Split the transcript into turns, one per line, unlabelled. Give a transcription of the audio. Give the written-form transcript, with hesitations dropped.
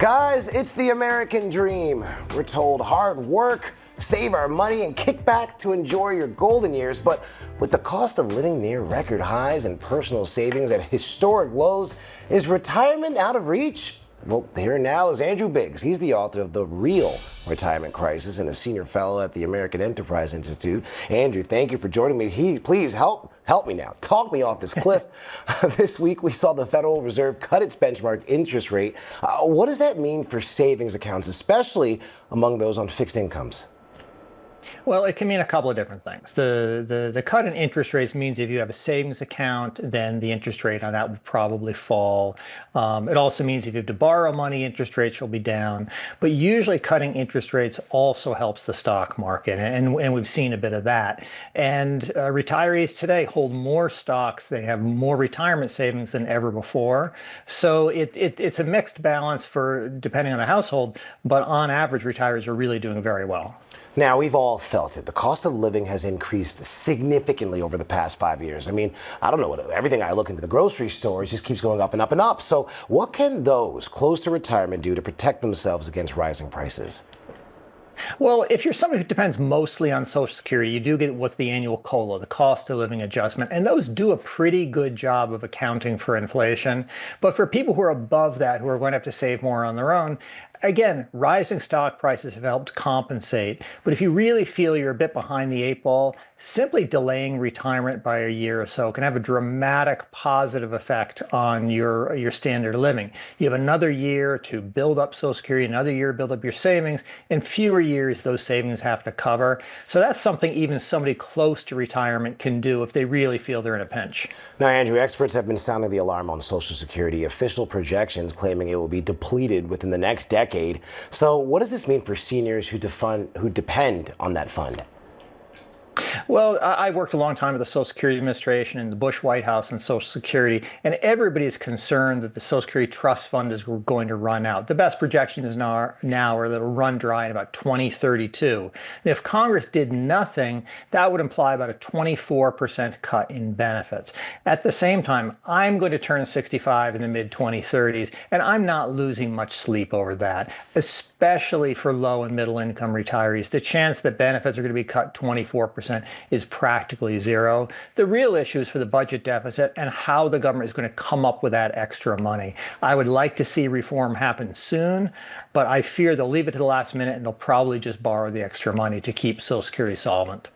Guys, it's the American dream. We're told hard work, save our money, and kick back to enjoy your golden years. But with the cost of living near record highs and personal savings at historic lows, is retirement out of reach? Well, here now is Andrew Briggs. He's the author of The Real Retirement Crisis and a senior fellow at the American Enterprise Institute. Andrew, thank you for joining me. Please help me now. Talk me off this cliff. This week, we saw the Federal Reserve cut its benchmark interest rate. What does that mean for savings accounts, especially among those on fixed incomes?
Well, it can mean a couple of different things. The cut in interest rates means if you have a savings account, then the interest rate on that will probably fall. It also means if you have to borrow money, interest rates will be down. But usually cutting interest rates also helps the stock market, and we've seen a bit of that. And retirees today hold more stocks. They have more retirement savings than ever before. So it's a mixed balance for depending on the household, but on average, retirees are really doing very well.
Now, we've all felt it. The cost of living has increased significantly over the past 5 years. I mean, I don't know, everything I look into the grocery store just keeps going up and up and up. So what can those close to retirement do to protect themselves against rising prices?
Well, if you're somebody who depends mostly on Social Security, you do get what's the annual COLA, the cost of living adjustment, and those do a pretty good job of accounting for inflation. But for people who are above that, who are going to have to save more on their own, again, rising stock prices have helped compensate. But if you really feel you're a bit behind the eight ball, simply delaying retirement by a year or so can have a dramatic positive effect on your standard of living. You have another year to build up Social Security, another year to build up your savings, and fewer years those savings have to cover. So that's something even somebody close to retirement can do if they really feel they're in a pinch.
Now, Andrew, experts have been sounding the alarm on Social Security, official projections claiming it will be depleted within the next decade. So what does this mean for seniors who depend on that fund?
Well, I worked a long time with the Social Security Administration and the Bush White House and Social Security, and everybody's concerned that the Social Security Trust Fund is going to run out. The best projections now are that it'll run dry in about 2032. And if Congress did nothing, that would imply about a 24% cut in benefits. At the same time, I'm going to turn 65 in the mid-2030s, and I'm not losing much sleep over that, especially for low and middle income retirees. The chance that benefits are going to be cut 24% is practically zero. The real issue is for the budget deficit and how the government is going to come up with that extra money. I would like to see reform happen soon, but I fear they'll leave it to the last minute and they'll probably just borrow the extra money to keep Social Security solvent.